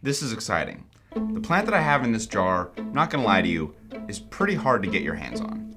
This is exciting. The plant that I have in this jar, not gonna lie to you, is pretty hard to get your hands on.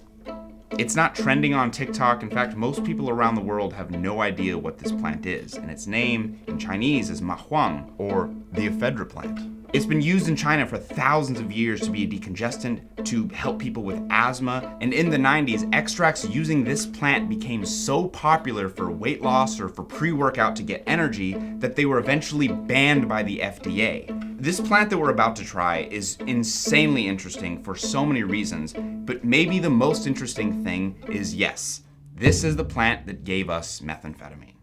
It's not trending on TikTok. In fact, most people around the world have no idea what this plant is, and its name in Chinese is Huang, or the Ephedra plant. It's been used in China for thousands of years to be a decongestant, to help people with asthma, and in the 90s, extracts using this plant became so popular for weight loss or for pre-workout to get energy that they were eventually banned by the FDA. This plant that we're about to try is insanely interesting for so many reasons, but maybe the most interesting thing is, yes, this is the plant that gave us methamphetamine.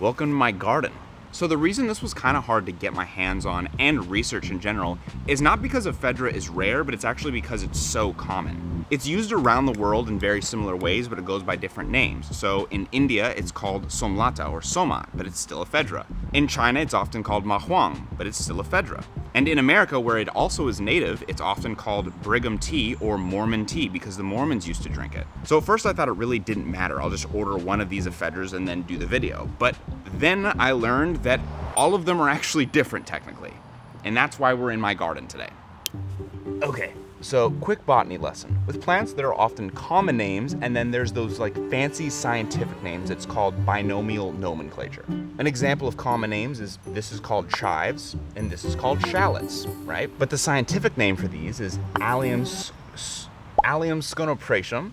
Welcome to my garden. So the reason this was kind of hard to get my hands on and research in general is not because ephedra is rare, but it's actually because it's so common. It's used around the world in very similar ways, but it goes by different names. So in India, it's called somlata or Soma, but it's still ephedra. In China, it's often called Huang, but it's still ephedra. And in America, where it also is native, it's often called Brigham tea or Mormon tea because the Mormons used to drink it. So at first I thought it really didn't matter. I'll just order one of these ephedras and then do the video. But then I learned that all of them are actually different technically. And that's why we're in my garden today. Okay, so quick botany lesson. With plants, there are often common names, and then there's those like fancy scientific names. It's called binomial nomenclature. An example of common names is this is called chives, and this is called shallots, right? But the scientific name for these is Allium sconopratium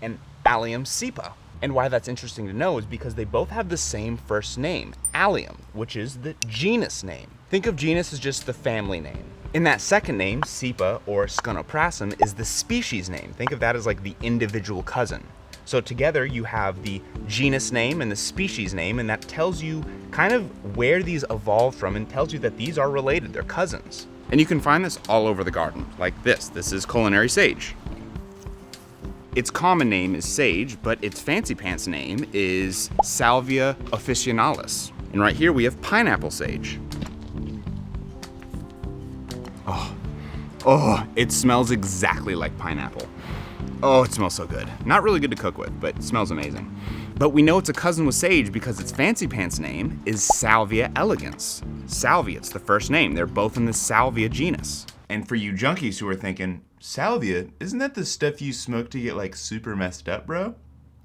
and Allium cepa. And why that's interesting to know is because they both have the same first name, Allium, which is the genus name. Think of genus as just the family name. In that second name, cepa or sconoprasum is the species name. Think of that as like the individual cousin. So together you have the genus name and the species name, and that tells you kind of where these evolved from and tells you that these are related, they're cousins. And you can find this all over the garden, like this. This is culinary sage. Its common name is sage, but its fancy pants name is Salvia officinalis. And right here we have pineapple sage. Oh, it smells exactly like pineapple. Oh, it smells so good. Not really good to cook with, but it smells amazing. But we know it's a cousin with sage because its fancy pants name is Salvia elegans. Salvia, it's the first name. They're both in the Salvia genus. And for you junkies who are thinking, Salvia, isn't that the stuff you smoke to get like super messed up, bro?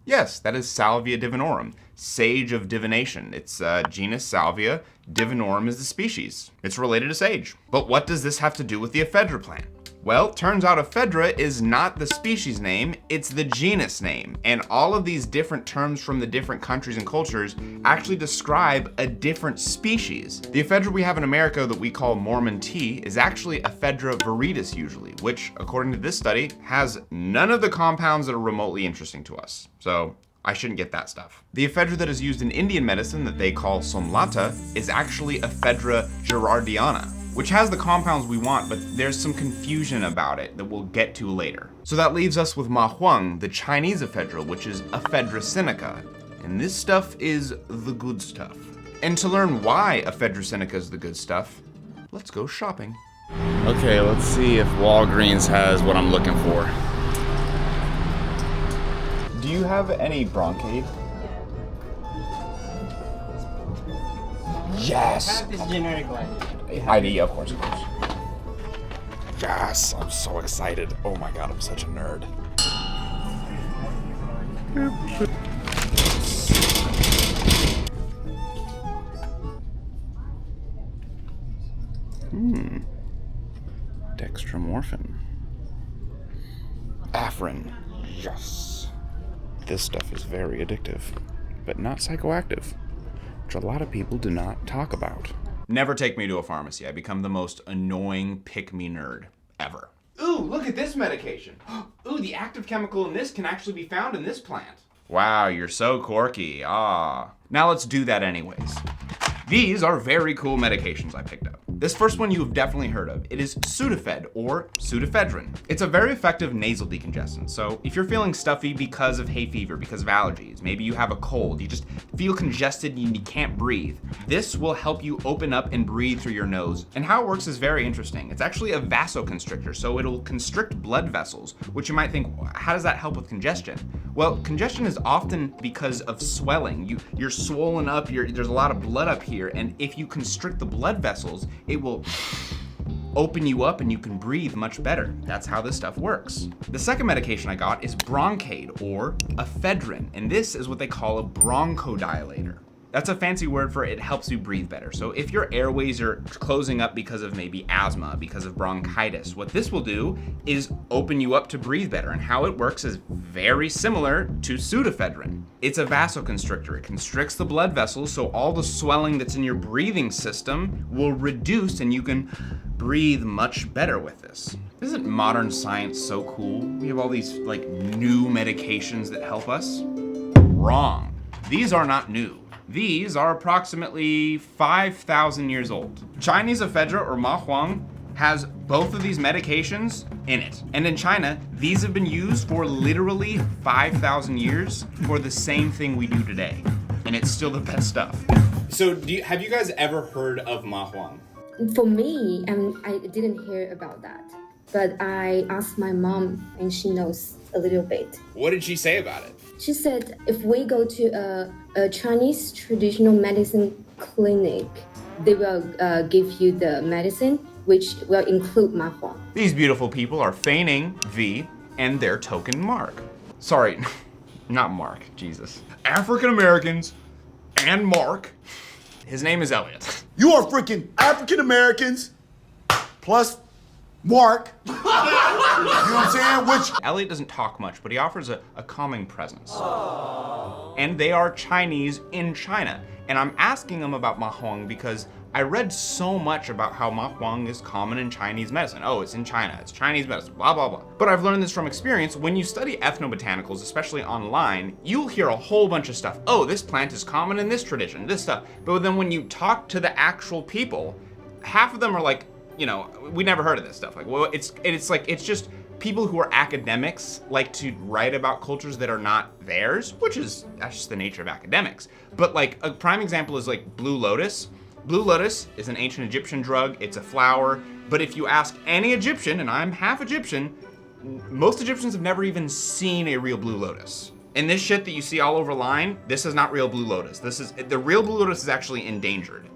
Yes, that is Salvia divinorum, sage of divination. It's genus Salvia, divinorum is the species. It's related to sage. But what does this have to do with the ephedra plant? Well, turns out ephedra is not the species name, it's the genus name. And all of these different terms from the different countries and cultures actually describe a different species. The ephedra we have in America that we call Mormon tea is actually Ephedra viridis usually, which according to this study has none of the compounds that are remotely interesting to us. So I shouldn't get that stuff. The ephedra that is used in Indian medicine that they call somlata is actually Ephedra gerardiana, which has the compounds we want, but there's some confusion about it that we'll get to later. So that leaves us with Huang, the Chinese ephedra, which is Ephedra sinica. And this stuff is the good stuff. And to learn why Ephedra sinica is the good stuff, let's go shopping. Okay, let's see if Walgreens has what I'm looking for. Do you have any Broncaid? Yes! Have this generic one. ID, of course. Yes, I'm so excited. Oh my god, I'm such a nerd. Dextromorphin. Afrin. Yes. This stuff is very addictive, but not psychoactive, which a lot of people do not talk about. Never take me to a pharmacy. I become the most annoying pick-me nerd ever. Ooh, look at this medication. Ooh, the active chemical in this can actually be found in this plant. Wow, you're so quirky. Ah. Now let's do that anyways. These are very cool medications I picked up. This first one you have definitely heard of. It is Sudafed or Pseudoephedrine. It's a very effective nasal decongestant. So if you're feeling stuffy because of hay fever, because of allergies, maybe you have a cold, you just feel congested and you can't breathe, this will help you open up and breathe through your nose. And how it works is very interesting. It's actually a vasoconstrictor, so it'll constrict blood vessels, which you might think, how does that help with congestion? Well, congestion is often because of swelling. You're swollen up, there's a lot of blood up here, and if you constrict the blood vessels, it will open you up and you can breathe much better. That's how this stuff works. The second medication I got is Bronchade or Ephedrine, and this is what they call a bronchodilator. That's a fancy word for it helps you breathe better. So if your airways are closing up because of maybe asthma, because of bronchitis, what this will do is open you up to breathe better. And how it works is very similar to pseudoephedrine. It's a vasoconstrictor. It constricts the blood vessels, so all the swelling that's in your breathing system will reduce and you can breathe much better with this. Isn't modern science so cool? We have all these new medications that help us. Wrong. These are not new. These are approximately 5,000 years old. Chinese Ephedra or Huang has both of these medications in it. And in China, these have been used for literally 5,000 years for the same thing we do today. And it's still the best stuff. So have you guys ever heard of Huang? For me, I didn't hear about that. But I asked my mom and she knows a little bit. What did she say about it? She said if we go to a Chinese traditional medicine clinic, they will give you the medicine, which will include Huang. These beautiful people are feigning V and their token mark. Sorry, not Mark, Jesus. African Americans and Mark. His name is Elliot. You are freaking African Americans plus Mark. You know what I'm saying? Elliot doesn't talk much, but he offers a calming presence. Aww. And they are Chinese in China. And I'm asking them about Huang because I read so much about how Huang is common in Chinese medicine. Oh, it's in China, it's Chinese medicine, blah, blah, blah. But I've learned this from experience. When you study ethnobotanicals, especially online, you'll hear a whole bunch of stuff. Oh, this plant is common in this tradition, this stuff. But then when you talk to the actual people, half of them are like, we never heard of this stuff. It's just people who are academics like to write about cultures that are not theirs, that's just the nature of academics. But a prime example is blue lotus. Blue lotus is an ancient Egyptian drug. It's a flower. But if you ask any Egyptian, and I'm half Egyptian, most Egyptians have never even seen a real blue lotus. And this shit that you see all over line, this is not real blue lotus. The real blue lotus is actually endangered,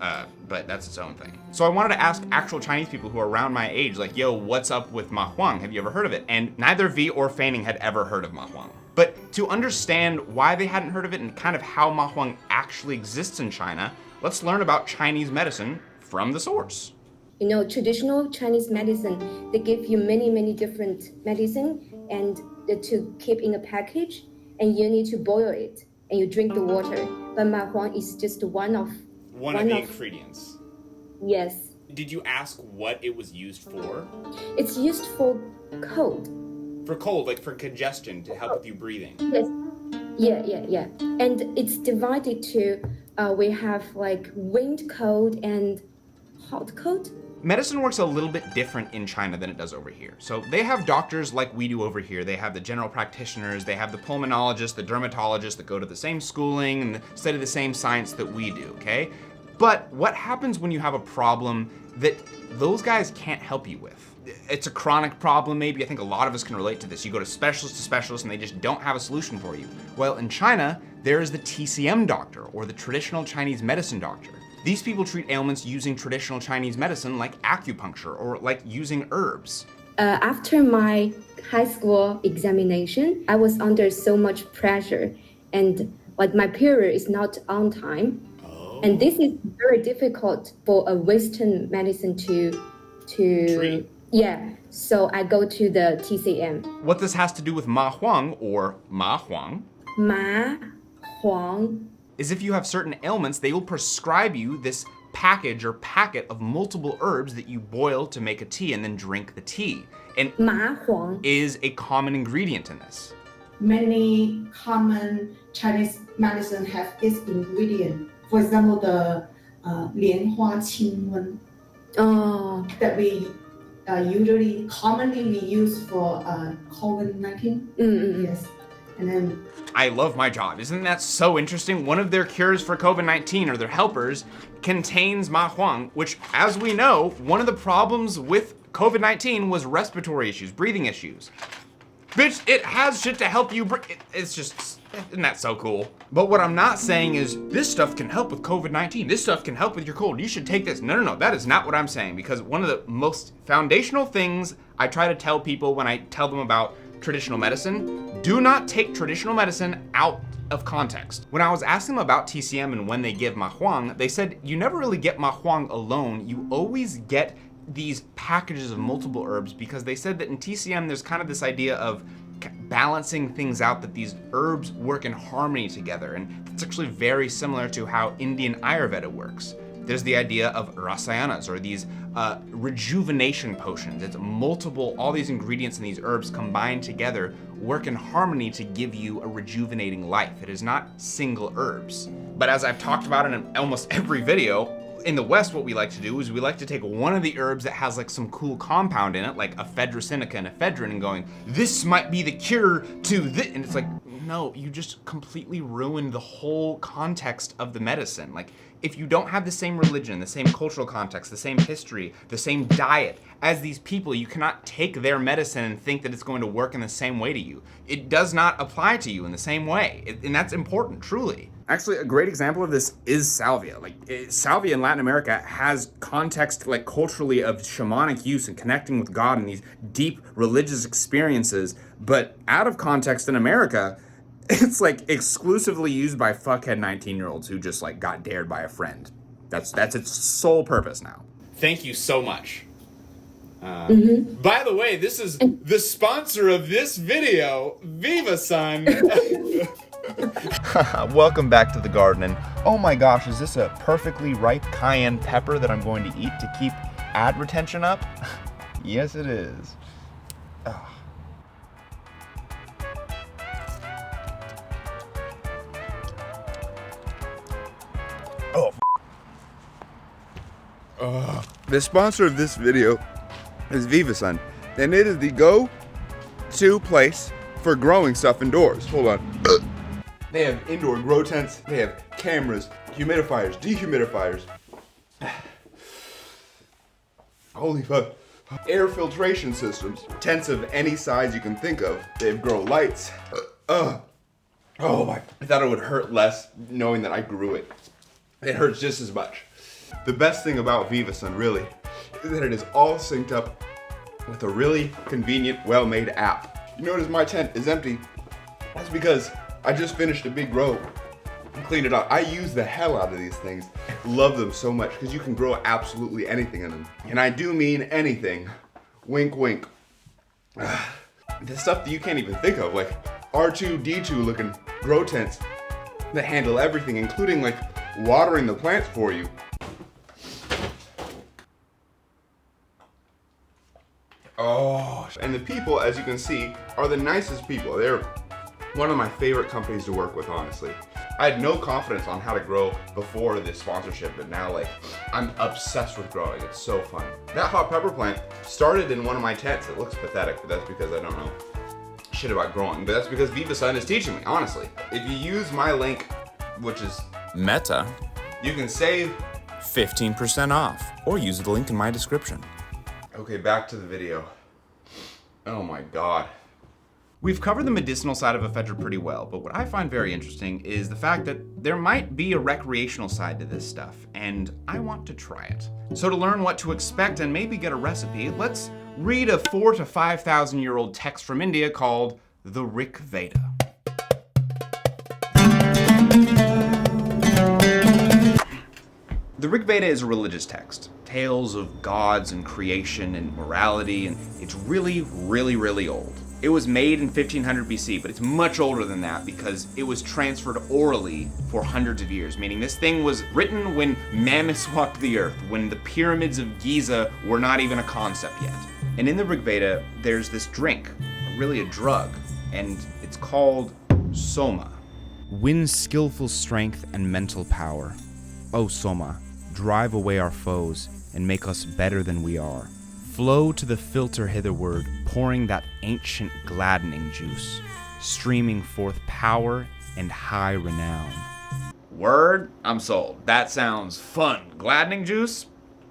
but that's its own thing. So I wanted to ask actual Chinese people who are around my age, yo, what's up with Huang? Have you ever heard of it? And neither V or feigning had ever heard of Huang. But to understand why they hadn't heard of it and kind of how Huang actually exists in China, let's learn about Chinese medicine from the source. Traditional Chinese medicine, they give you many different medicine and to keep in a package. And you need to boil it, and you drink the water. But Huang is just one of the ingredients. Yes. Did you ask what it was used for? It's used for cold. For cold, for congestion, to help with you breathing. Yes. Yeah. And it's divided to, we have wind cold and hot cold. Medicine works a little bit different in China than it does over here. So they have doctors like we do over here. They have the general practitioners, they have the pulmonologists, the dermatologists that go to the same schooling and study the same science that we do, okay? But what happens when you have a problem that those guys can't help you with? It's a chronic problem maybe. I think a lot of us can relate to this. You go to specialist and they just don't have a solution for you. Well, in China, there is the TCM doctor, or the traditional Chinese medicine doctor. These people treat ailments using traditional Chinese medicine like acupuncture or using herbs. After my high school examination, I was under so much pressure and my period is not on time. Oh. And this is very difficult for a Western medicine to treat. Yeah, so I go to the TCM. What this has to do with Huang or Huang? Huang is if you have certain ailments, they will prescribe you this package or packet of multiple herbs that you boil to make a tea and then drink the tea. And Huang is a common ingredient in this. Many common Chinese medicine have this ingredient. For example, the 莲花清瘟 Oh. that we usually commonly we use for COVID-19. Yes, and then I love my job. Isn't that so interesting? One of their cures for COVID-19, or their helpers, contains Ma Huang, which, as we know, one of the problems with COVID-19 was respiratory issues, breathing issues. Bitch, it has shit to help you breathe. It's just, isn't that so cool? But what I'm not saying is, this stuff can help with COVID-19. This stuff can help with your cold. You should take this. No. That is not what I'm saying, because one of the most foundational things I try to tell people when I tell them about traditional medicine, do not take traditional medicine out of context. When I was asking them about TCM and when they give Ma Huang, they said you never really get Ma Huang alone. You always get these packages of multiple herbs, because they said that in TCM there's kind of this idea of balancing things out, that these herbs work in harmony together, and it's actually very similar to how Indian Ayurveda works. There's the idea of rasayanas, or these rejuvenation potions. It's multiple, all these ingredients and these herbs combined together work in harmony to give you a rejuvenating life. It is not single herbs. But as I've talked about in almost every video, in the West, what we like to do is we like to take one of the herbs that has like some cool compound in it, like Ephedra sinica and ephedrine, and going, this might be the cure to this. And it's like, no, you just completely ruined the whole context of the medicine. Like, if you don't have the same religion, the same cultural context, the same history, the same diet as these people, you cannot take their medicine and think that it's going to work in the same way to you. It does not apply to you in the same way. And that's important, truly. Actually, a great example of this is salvia. Salvia in Latin America has context, culturally, of shamanic use and connecting with God and these deep religious experiences. But out of context in America, it's exclusively used by fuckhead 19-year-olds who just got dared by a friend. That's its sole purpose now. Thank you so much. By the way, this is the sponsor of this video, Viva Sun. Welcome back to the garden, and oh my gosh, is this a perfectly ripe cayenne pepper that I'm going to eat to keep ad retention up? Yes, it is. The sponsor of this video is Viva Sun, and it is the go-to place for growing stuff indoors. Hold on. They have indoor grow tents, they have cameras, humidifiers, dehumidifiers. Holy fuck. Air filtration systems, tents of any size you can think of. They have grow lights. Oh my, I thought it would hurt less knowing that I grew it. It hurts just as much. The best thing about Viva Sun, really, is that it is all synced up with a really convenient, well-made app. You notice my tent is empty. That's because I just finished a big grow and cleaned it up. I use the hell out of these things. Love them so much because you can grow absolutely anything in them. And I do mean anything. Wink, wink. The stuff that you can't even think of, like R2-D2 looking grow tents that handle everything, including watering the plants for you. Oh, and the people, as you can see, are the nicest people. They're one of my favorite companies to work with, honestly. I had no confidence on how to grow before this sponsorship, but now I'm obsessed with growing. It's so fun. That hot pepper plant started in one of my tents. It looks pathetic, but that's because I don't know shit about growing. But that's because Viva Sun is teaching me, honestly. If you use my link, which is Meta, you can save 15% off, or use the link in my description. Okay, back to the video. Oh my God. We've covered the medicinal side of Ephedra pretty well, but what I find very interesting is the fact that there might be a recreational side to this stuff, and I want to try it. So to learn what to expect and maybe get a recipe, let's read a 4,000 to 5,000 year old text from India called the Rig Veda. The Rig Veda is a religious text. Tales of gods and creation and morality, and it's really, really, really old. It was made in 1500 BC, but it's much older than that because it was transferred orally for hundreds of years, meaning this thing was written when mammoths walked the earth, when the pyramids of Giza were not even a concept yet. And in the Rig Veda, there's this drink, really a drug, and it's called Soma. Win skillful strength and mental power. O Soma, drive away our foes, and make us better than we are. Flow to the filter hitherward, pouring that ancient gladdening juice, streaming forth power and high renown. Word? I'm sold. That sounds fun. Gladdening juice?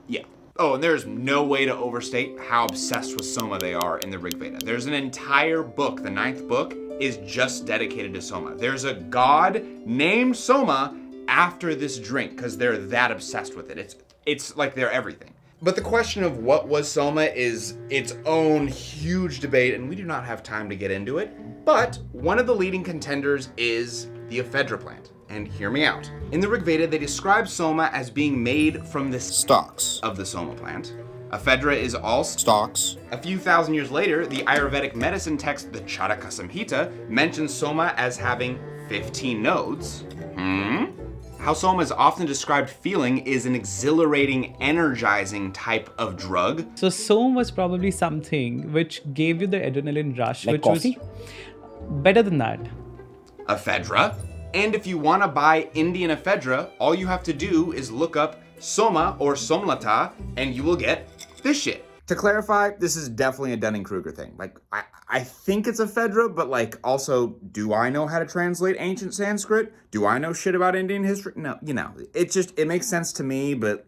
Yeah. Oh, and there's no way to overstate how obsessed with Soma they are in the Rig Veda. There's an entire book, the 9th book, is just dedicated to Soma. There's a god named Soma after this drink because they're that obsessed with it. It's like they're everything. But the question of what was Soma is its own huge debate, and we do not have time to get into it. But one of the leading contenders is the Ephedra plant. And hear me out. In the Rig Veda, they describe Soma as being made from the stalks of the Soma plant. Ephedra is all stalks. A few thousand years later, the Ayurvedic medicine text, the Charaka Samhita, mentions Soma as having 15 nodes. How Soma is often described feeling is an exhilarating, energizing type of drug. So Soma was probably something which gave you the adrenaline rush, Like which coffee? was better than that. Ephedra. And if you want to buy Indian Ephedra, all you have to do is look up Soma or Somlata, and you will get this shit. To clarify, this is definitely a Dunning-Kruger thing. Like, I think it's Ephedra, but like, also, do I know how to translate ancient Sanskrit? Do I know shit about Indian history? No, it makes sense to me, but,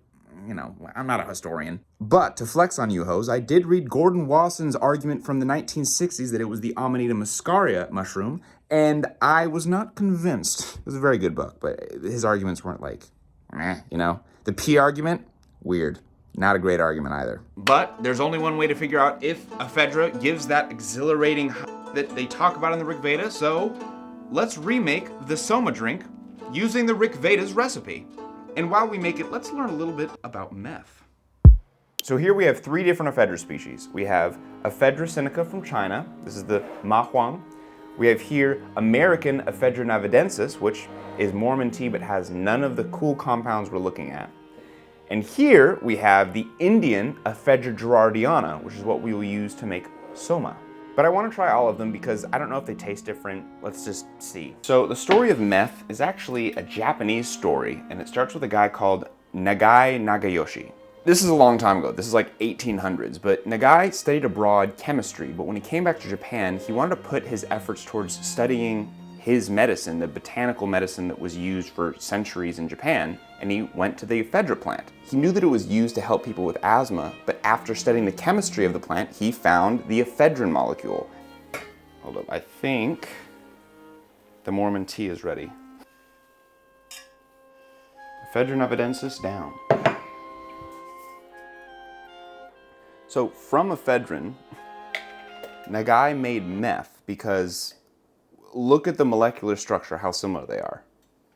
I'm not a historian. But to flex on you hoes, I did read Gordon Wasson's argument from the 1960s that it was the Amanita muscaria mushroom, and I was not convinced. It was a very good book, but his arguments weren't like, The P argument, weird. Not a great argument either. But there's only one way to figure out if Ephedra gives that exhilarating that they talk about in the Rig Veda, so let's remake the Soma drink using the Rig Veda's recipe. And while we make it, let's learn a little bit about meth. So here we have 3 different Ephedra species. We have Ephedra sinica from China. This is the Huang. We have here American Ephedra navidensis, which is Mormon tea but has none of the cool compounds we're looking at. And here we have the Indian Ephedra gerardiana, which is what we will use to make Soma. But I want to try all of them because I don't know if they taste different. Let's just see. So the story of meth is actually a Japanese story, and it starts with a guy called Nagai Nagayoshi. This is a long time ago. This is like 1800s, but Nagai studied abroad chemistry, but when he came back to Japan, he wanted to put his efforts towards studying his medicine, the botanical medicine that was used for centuries in Japan, and he went to the Ephedra plant. He knew that it was used to help people with asthma, but after studying the chemistry of the plant, he found the ephedrine molecule. Hold up, I think the Mormon tea is ready. Ephedra navidensis down. So from ephedrine, Nagai made meth because look at the molecular structure, how similar they are.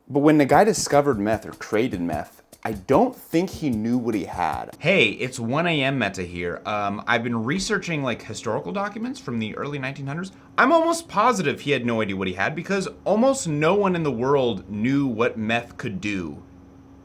But when Nagai discovered meth or created meth, I don't think he knew what he had. Hey, it's 1 a.m. meta here. I've been researching like historical documents from the early 1900s. I'm almost positive he had no idea what he had because almost no one in the world knew what meth could do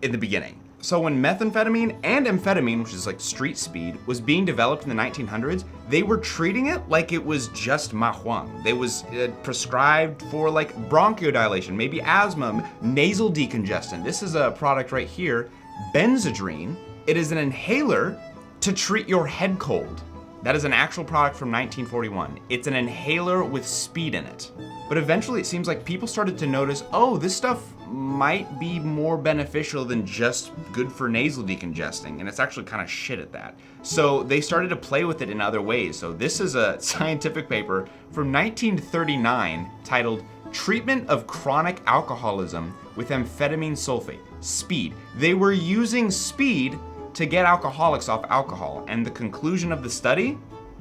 in the beginning. So when methamphetamine and amphetamine, which is like street speed, was being developed in the 1900s, they were treating it like it was just Huang. They was prescribed for like bronchodilation, maybe asthma, nasal decongestant. This is a product right here, Benzedrine. It is an inhaler to treat your head cold. That is an actual product from 1941. It's an inhaler with speed in it. But eventually it seems like people started to notice, oh, this stuff might be more beneficial than just good for nasal decongesting, and it's actually kind of shit at that. So they started to play with it in other ways. So this is a scientific paper from 1939 titled Treatment of Chronic Alcoholism with Amphetamine Sulfate, Speed. They were using speed to get alcoholics off alcohol, and the conclusion of the study?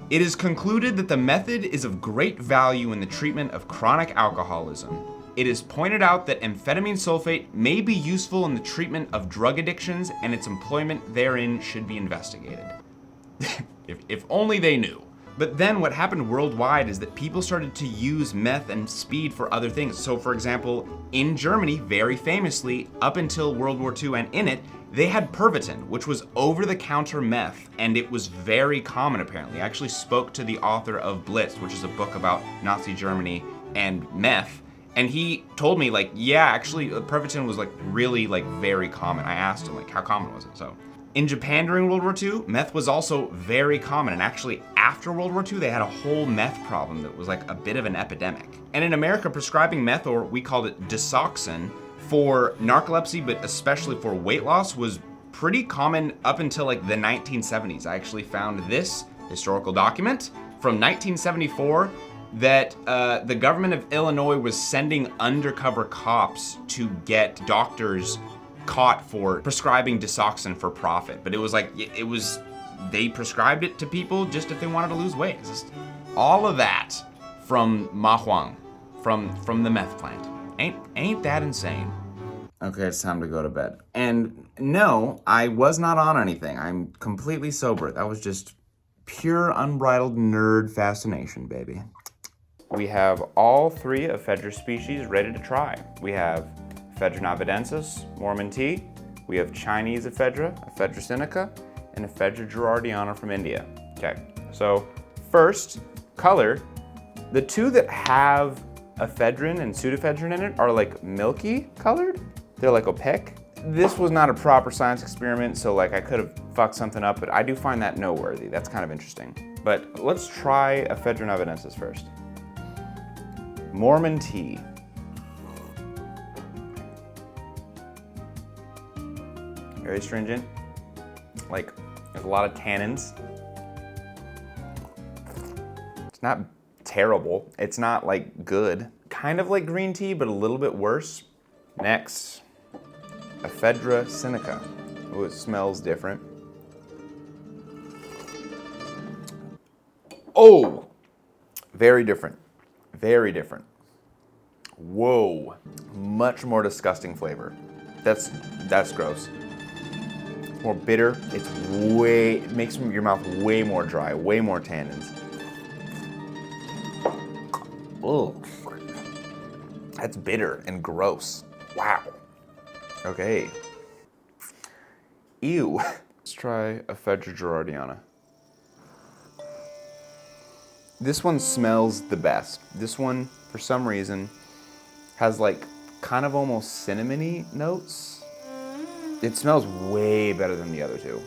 It is concluded that the method is of great value in the treatment of chronic alcoholism. It is pointed out that amphetamine sulfate may be useful in the treatment of drug addictions, and its employment therein should be investigated. if only they knew. But then what happened worldwide is that people started to use meth and speed for other things. So for example, in Germany, very famously, up until World War II and in it, they had Pervitin, which was over-the-counter meth, and it was very common apparently. I actually spoke to the author of Blitz, which is a book about Nazi Germany and meth, and he told me like, yeah, actually Pervitin was like really like very common. I asked him like, how common was it? So In Japan during World War II, meth was also very common, and actually after World War II, they had a whole meth problem that was like a bit of an epidemic. And in America, prescribing meth, or we called it disoxin, for narcolepsy, but especially for weight loss, was pretty common up until like the 1970s. I actually found this historical document from 1974 that the government of Illinois was sending undercover cops to get doctors caught for prescribing disoxin for profit. But it was like, they prescribed it to people just if they wanted to lose weight. It's just all of that from Huang, from the meth plant. Ain't that insane? Okay, it's time to go to bed. And no, I was not on anything. I'm completely sober. That was just pure unbridled nerd fascination, baby. We have all 3 Ephedra species ready to try. We have Ephedra navidensis, Mormon tea. We have Chinese Ephedra, Ephedra sinica, and Ephedra gerardiana from India. Okay, so first, color. The 2 that have ephedrine and pseudoephedrine in it are like milky colored. They're like opaque. This was not a proper science experiment, so like I could have fucked something up, but I do find that noteworthy. That's kind of interesting. But let's try Ephedra navidensis first. Mormon tea. Very stringent. Like, there's a lot of tannins. It's not terrible. It's not like good. Kind of like green tea, but a little bit worse. Next, Ephedra sinica. Oh, it smells different. Oh, very different. Very different. Whoa, much more disgusting flavor. That's gross. It's more bitter. It makes your mouth way more dry, way more tannins. Oh, that's bitter and gross. Wow. Okay. Ew. Let's try Ephedra gerardiana. This one smells the best. This one, for some reason, has like kind of almost cinnamony notes. It smells way better than the other 2.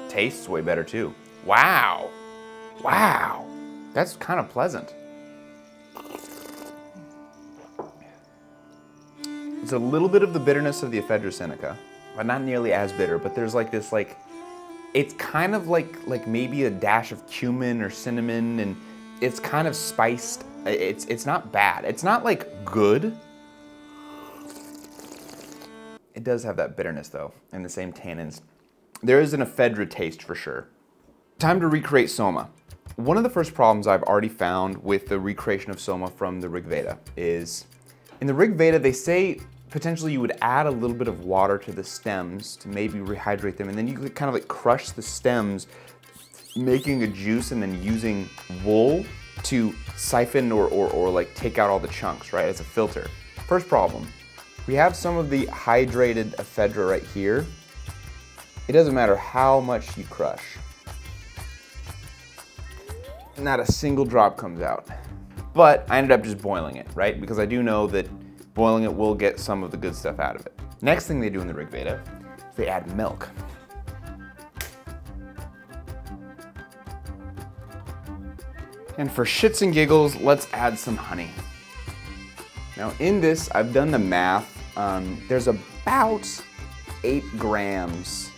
Tastes way better too. Wow. Wow. That's kind of pleasant. It's a little bit of the bitterness of the Ephedra sinica, but not nearly as bitter, but there's like this it's kind of like maybe a dash of cumin or cinnamon, and it's kind of spiced. It's not bad. It's not like good. It does have that bitterness though, and the same tannins. There is an Ephedra taste for sure. Time to recreate Soma. One of the first problems I've already found with the recreation of Soma from the Rig Veda is, in the Rig Veda they say potentially you would add a little bit of water to the stems to maybe rehydrate them, and then you could kind of like crush the stems, making a juice, and then using wool to siphon or like take out all the chunks, right, as a filter. First problem, we have some of the hydrated Ephedra right here. It doesn't matter how much you crush. Not a single drop comes out. But I ended up just boiling it, right? Because I do know that boiling it will get some of the good stuff out of it. Next thing they do in the Rig Veda is they add milk. And for shits and giggles, let's add some honey. Now in this, I've done the math. There's about 8 grams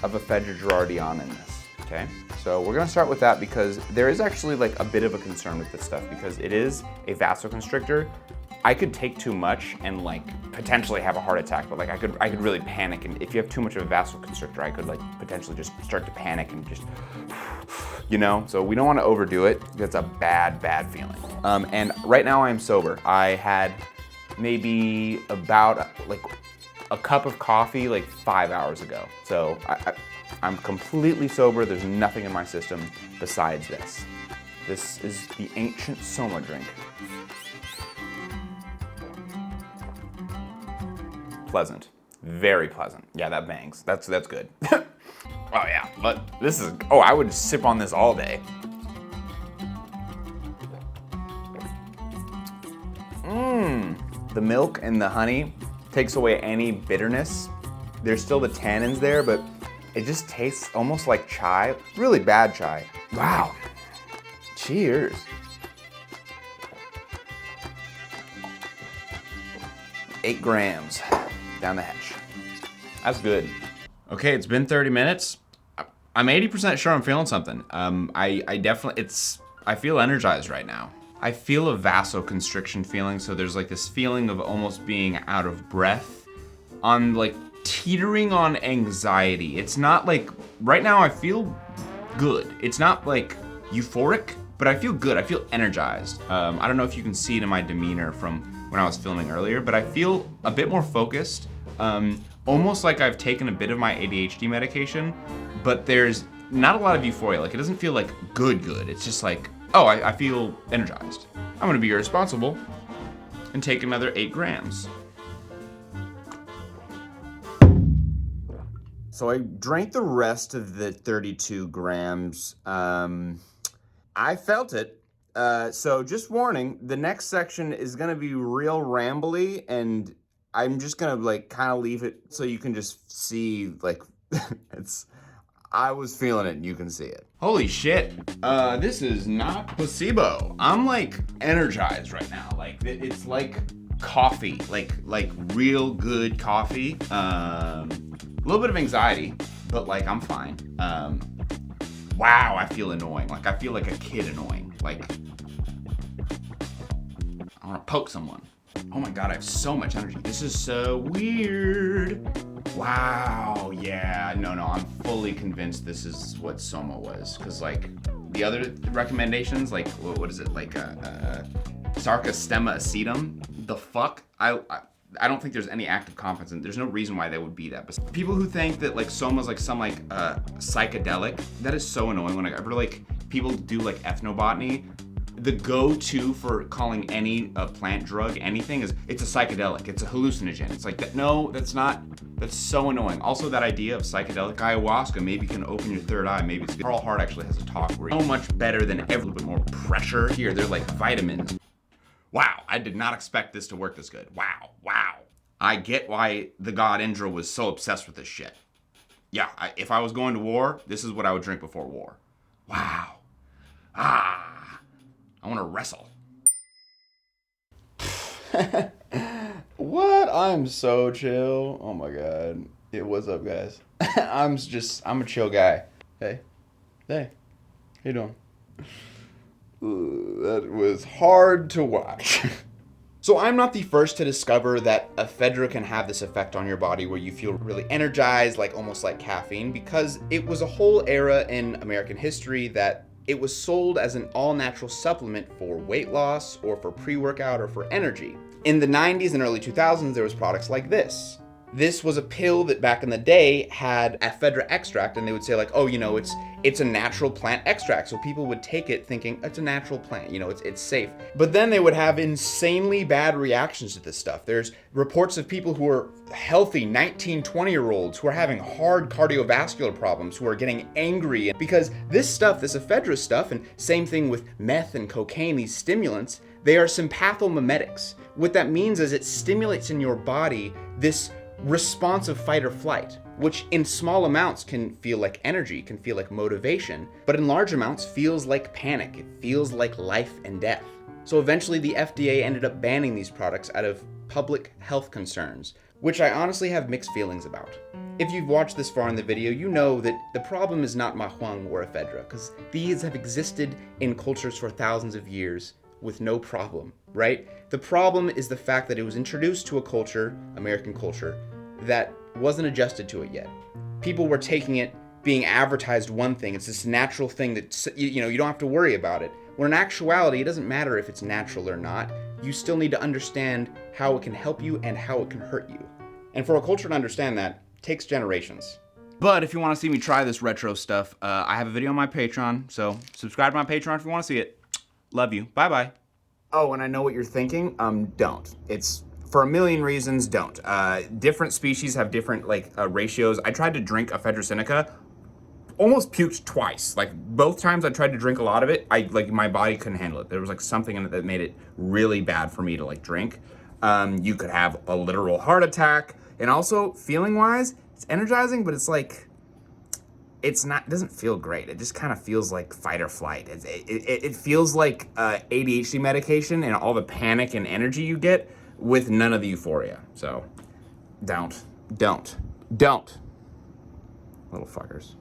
of Ephedra gerardiana in this, okay? So we're gonna start with that because there is actually like a bit of a concern with this stuff because it is a vasoconstrictor. I could take too much and like potentially have a heart attack, but like I could really panic, and if you have too much of a vasoconstrictor, I could like potentially just start to panic and just, you know? So we don't wanna overdo it. That's a bad, bad feeling. And right now I'm sober. I had maybe about like a cup of coffee like 5 hours ago. So I'm completely sober. There's nothing in my system besides this. This is the ancient Soma drink. Pleasant, very pleasant. Yeah, that bangs. That's good. Oh yeah, but this is, oh, I would sip on this all day. The milk and the honey Takes away any bitterness. There's still the tannins there, but it just tastes almost like chai. Really bad chai. Wow. Cheers. Eight grams down the hatch. That's good. Okay, it's been 30 minutes. I'm 80% sure I'm feeling something. I definitely, I feel energized right now. I feel a vasoconstriction feeling, so there's like this feeling of almost being out of breath, on like teetering on anxiety. It's not like, right now I feel good. It's not like euphoric, but I feel good. I feel energized. I don't know if you can see it in my demeanor from when I was filming earlier, but I feel a bit more focused. Almost like I've taken a bit of my ADHD medication, but there's not a lot of euphoria. Like, it doesn't feel like good. It's just like, oh, I feel energized. I'm gonna be irresponsible and take another 8 grams. So I drank the rest of the 32 grams. I felt it. So just warning, the next section is gonna be real rambly, and I'm just gonna like kind of leave it so you can just see like, I was feeling it and you can see it. Holy shit, this is not placebo. I'm like energized right now. Like it's like coffee, like real good coffee. A little bit of anxiety, but like I'm fine. Wow, I feel annoying. Like I feel like a kid annoying. Like I wanna poke someone. Oh my God, I have so much energy. This is so weird. Wow, yeah, no, I'm fully convinced this is what Soma was. Cause like the other recommendations, like what is it? Like sarcostemma acetum, the fuck? I don't think there's any active compounds in it. There's no reason why they would be that. But people who think that like Soma's like some like psychedelic, that is so annoying. Whenever like people do like ethnobotany, the go-to for calling any plant drug anything is it's a psychedelic, it's a hallucinogen. It's like that. No, that's not. That's so annoying. Also, that idea of psychedelic ayahuasca maybe can open your third eye. Maybe it's good. Carl Hart actually has a talk where so much better than ever. A little bit more pressure here. They're like vitamins. Wow, I did not expect this to work this good. Wow. I get why the god Indra was so obsessed with this shit. Yeah, if I was going to war, this is what I would drink before war. Wow. I want to wrestle. What? I'm so chill. Oh my God. Yeah, what's up, guys? I'm a chill guy. Hey. How you doing? That was hard to watch. So I'm not the first to discover that ephedra can have this effect on your body where you feel really energized, like almost like caffeine, because it was a whole era in American history that it was sold as an all-natural supplement for weight loss or for pre-workout or for energy. In the 90s and early 2000s, there was products like this. This was a pill that back in the day had ephedra extract, and they would say like, oh, you know, it's a natural plant extract. So people would take it thinking it's a natural plant, you know, it's safe. But then they would have insanely bad reactions to this stuff. There's reports of people who are healthy 19, 20-year-olds who are having hard cardiovascular problems, who are getting angry because this stuff, this ephedra stuff, and same thing with meth and cocaine, these stimulants, they are sympathomimetics. What that means is it stimulates in your body this response of fight or flight, which in small amounts can feel like energy, can feel like motivation, but in large amounts feels like panic. It feels like life and death. So eventually the FDA ended up banning these products out of public health concerns, which I honestly have mixed feelings about. If you've watched this far in the video, you know that the problem is not Huang or ephedra, because these have existed in cultures for thousands of years with no problem, right? The problem is the fact that it was introduced to a culture, American culture, that wasn't adjusted to it yet. People were taking it, being advertised one thing. It's this natural thing that, you know, you don't have to worry about it. When in actuality, it doesn't matter if it's natural or not. You still need to understand how it can help you and how it can hurt you. And for a culture to understand that, takes generations. But if you want to see me try this retro stuff, I have a video on my Patreon, so subscribe to my Patreon if you want to see it. Love you. Bye-bye. Oh, and I know what you're thinking. Don't. It's for a million reasons, don't. Different species have different ratios. I tried to drink Ephedra Sinica, almost puked twice. Like both times I tried to drink a lot of it, my body couldn't handle it. There was like something in it that made it really bad for me to like drink. You could have a literal heart attack. And also, feeling-wise, it's energizing, but it's like, it doesn't feel great. It just kind of feels like fight or flight. It feels like ADHD medication and all the panic and energy you get with none of the euphoria. So, don't. Little fuckers.